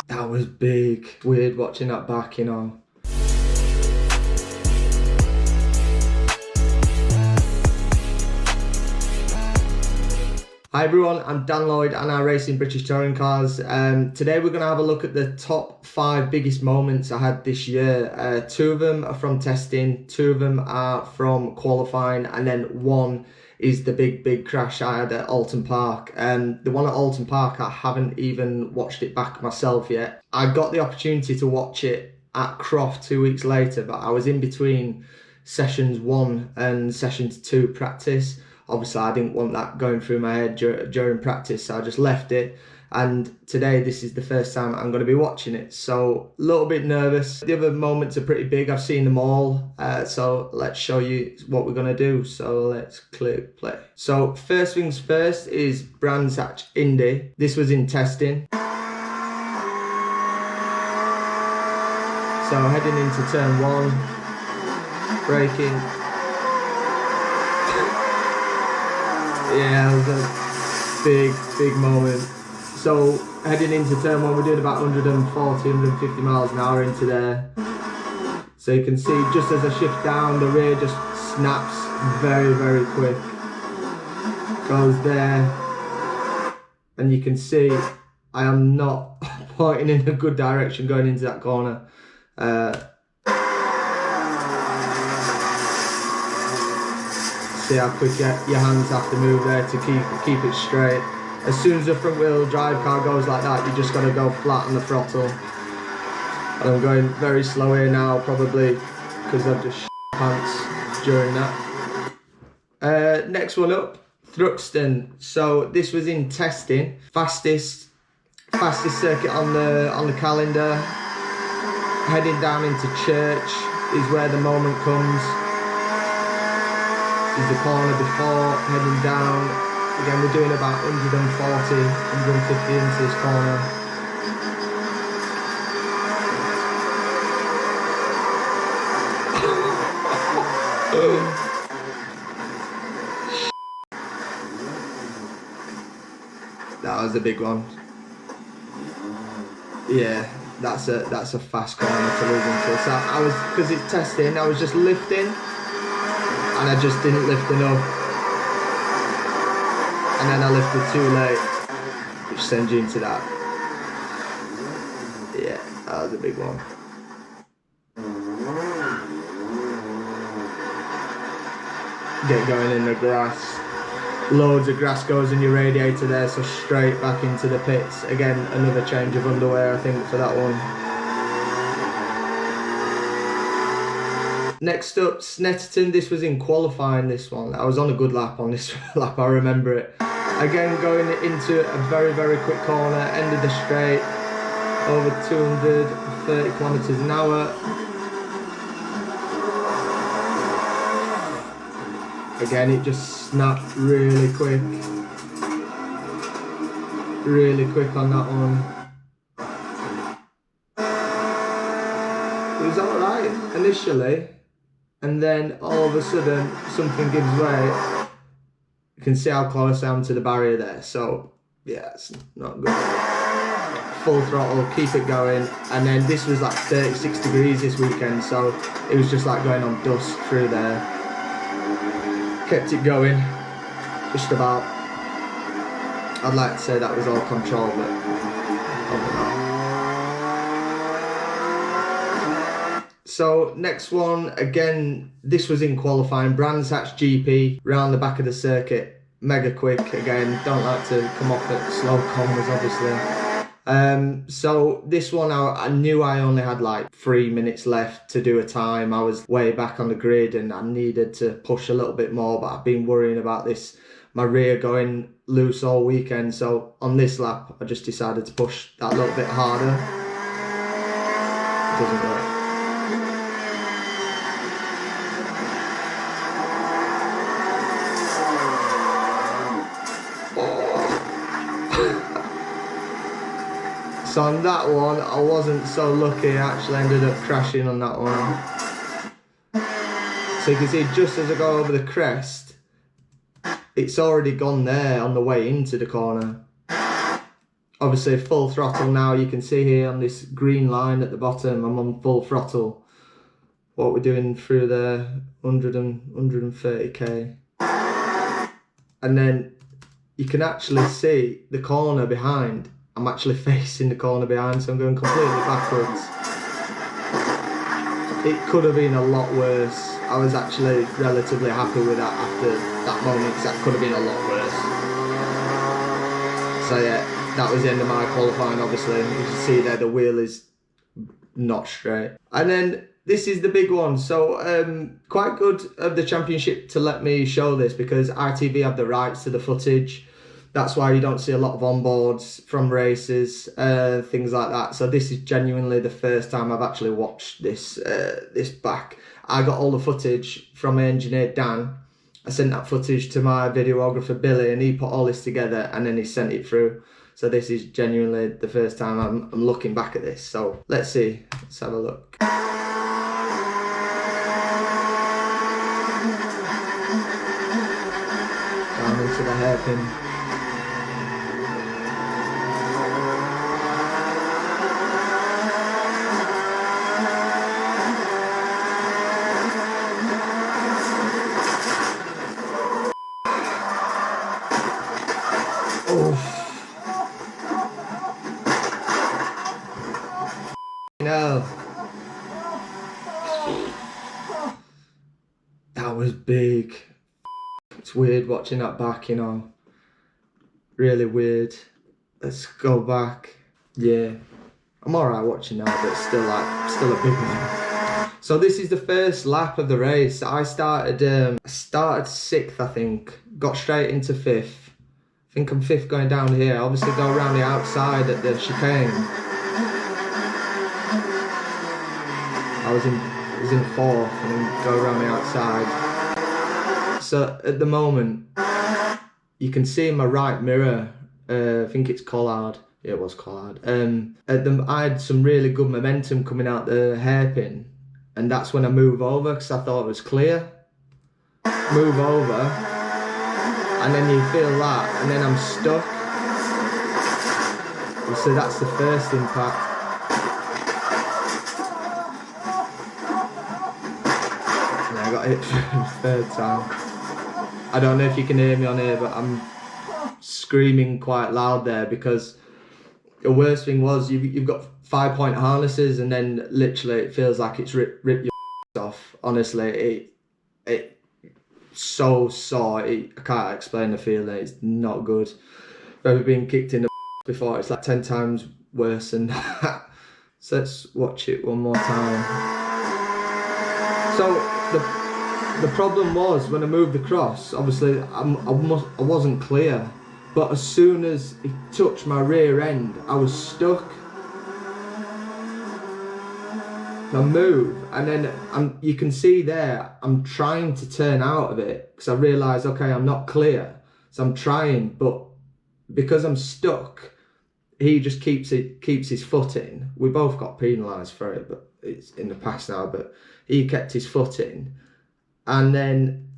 That was big. Weird watching that back, you know. Hi everyone, I'm Dan Lloyd and I race in British Touring Cars. Today we're going to have a look at the top 5 biggest moments I had this year. 2 of them are from testing, 2 of them are from qualifying, and then 1 is the big crash I had at Oulton Park. The one at Oulton Park, I haven't even watched it back myself yet. I got the opportunity to watch it at Croft 2 weeks later, but I was in between sessions 1 and sessions 2 practice. Obviously, I didn't want that going through my head during practice, so I just left it. And today, this is the first time I'm going to be watching it, so a little bit nervous. The other moments are pretty big. I've seen them all, so let's show you what we're going to do. So let's click play. So first things first is Brands Hatch Indy. This was in testing. So heading into turn 1, braking. Yeah, it was a big moment. So heading into turn 1, we're doing about 140, 150 miles an hour into there. So you can see just as I shift down, the rear just snaps very quick. Goes there. And you can see I am not pointing in a good direction going into that corner. See how quick your hands have to move there to keep it straight. As soon as the front wheel drive car goes like that, you just got to go flat on the throttle. And I'm going very slow here now, probably because I've just pants during that. Next one up, Thruxton. So this was in testing, fastest circuit on the calendar. Heading down into Church is where the moment comes. Is the corner before heading down. Again, we're doing about 140, 150 into this corner. That was a big one. Yeah, that's a fast corner to lose into. So I was, because it's testing, I was just lifting. And I just didn't lift enough, and then I lifted too late, which sends you into that. Yeah, that was a big one. Get going in the grass. Loads of grass goes in your radiator there, so straight back into the pits. Again, another change of underwear I think for that one. Next up, Snetterton. This was in qualifying, this one. I was on a good lap on this lap, I remember it. Again, going into a very quick corner, end of the straight, over 230 kilometers an hour. Again, it just snapped really quick on that one. It was alright initially. And then all of a sudden, something gives way. You can see how close I am to the barrier there. So, yeah, it's not good. Full throttle, keep it going. And then this was like 36 degrees this weekend. So, it was just like going on dust through there. Kept it going. Just about. I'd like to say that was all control, but probably not. So next one, again, this was in qualifying, Brands Hatch GP, round the back of the circuit, mega quick, again, don't like to come off at slow corners obviously. So this one, I knew I only had like 3 minutes left to do a time. I was way back on the grid and I needed to push a little bit more, but I've been worrying about this, my rear going loose all weekend. So on this lap, I just decided to push that a little bit harder. It doesn't work. So on that one, I wasn't so lucky. I actually ended up crashing on that one. So you can see just as I go over the crest, it's already gone there on the way into the corner. obviously full throttle now. You can see here on this green line at the bottom, I'm on full throttle. What we're doing through the 130k. And then you can actually see the corner behind. I'm actually facing the corner behind, so I'm going completely backwards. It could have been a lot worse. I was actually relatively happy with that after that moment, because that could have been a lot worse. So yeah, that was the end of my qualifying, obviously. You can see there the wheel is not straight. And then this is the big one. So quite good of the championship to let me show this, because ITV have the rights to the footage. That's why you don't see a lot of onboards from races, things like that. So this is genuinely the first time I've actually watched this this back. I got all the footage from my engineer Dan. I sent that footage to my videographer Billy, and he put all this together and then he sent it through. So this is genuinely the first time I'm looking back at this. So let's see, let's have a look. Down into the hairpin. No, that was big. It's weird watching that back, you know. Really weird. Let's go back. Yeah, I'm alright watching now, but still a big one. So this is the first lap of the race. I started 6th, I think. Got straight into 5th. I think I'm 5th going down here. Obviously go around the outside at the chicane. I was in 4th and then go around the outside. So at the moment, you can see in my right mirror, I think it's Collard. Yeah, it was Collard. I had some really good momentum coming out the hairpin, and that's when I move over because I thought it was clear. Move over, and then you feel that, and then I'm stuck. And so that's the first impact. I got hit for the 3rd time. I don't know if you can hear me on here, but I'm screaming quite loud there, because the worst thing was you've got 5-point harnesses, and then literally it feels like it's ripped your off. Honestly, it so sore. I can't explain the feeling. It's not good. I've ever been kicked in the before. It's like 10 times worse than that. So let's watch it one more time. So the problem was when I moved across, obviously I wasn't clear, but as soon as it touched my rear end, I was stuck. I move, and then you can see there, I'm trying to turn out of it because I realise, okay, I'm not clear, so I'm trying, but because I'm stuck, he just keeps his foot in. We both got penalised for it, but it's in the past now. But he kept his foot in. And then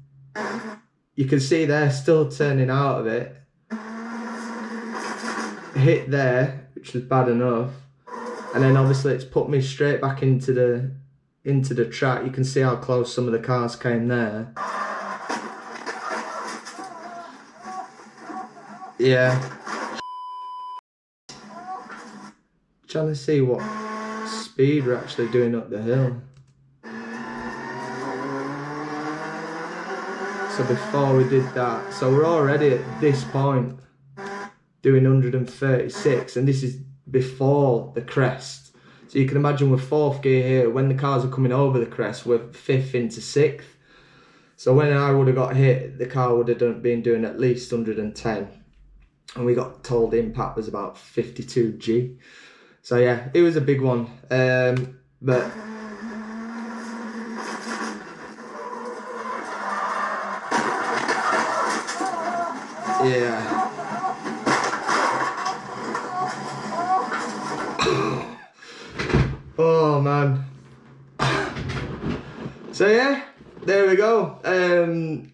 you can see they're still turning out of it. Hit there, which was bad enough. And then obviously it's put me straight back into the track. You can see how close some of the cars came there. Yeah. Trying to see what speed we're actually doing up the hill. So before we did that, so we're already at this point doing 136, and this is before the crest. So you can imagine we're 4th gear here. When the cars are coming over the crest, we're 5th into 6th. So when I would have got hit, the car would have been doing at least 110. And we got told the impact was about 52G. So yeah, it was a big one. But yeah. Oh man. So yeah, there we go.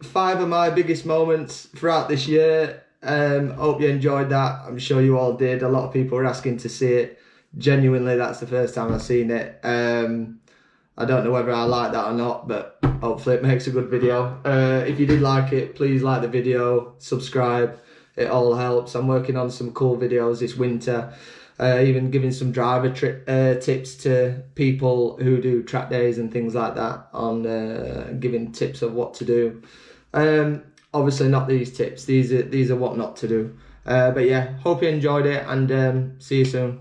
5 of my biggest moments throughout this year. Hope you enjoyed that. I'm sure you all did. A lot of people were asking to see it. Genuinely, that's the first time I've seen it. I don't know whether I like that or not, but hopefully it makes a good video. If you did like it, please like the video, subscribe. It all helps. I'm working on some cool videos this winter. Even giving some driver tips to people who do track days and things like that, on giving tips of what to do. Obviously not these tips, these are what not to do. But yeah, hope you enjoyed it, and see you soon.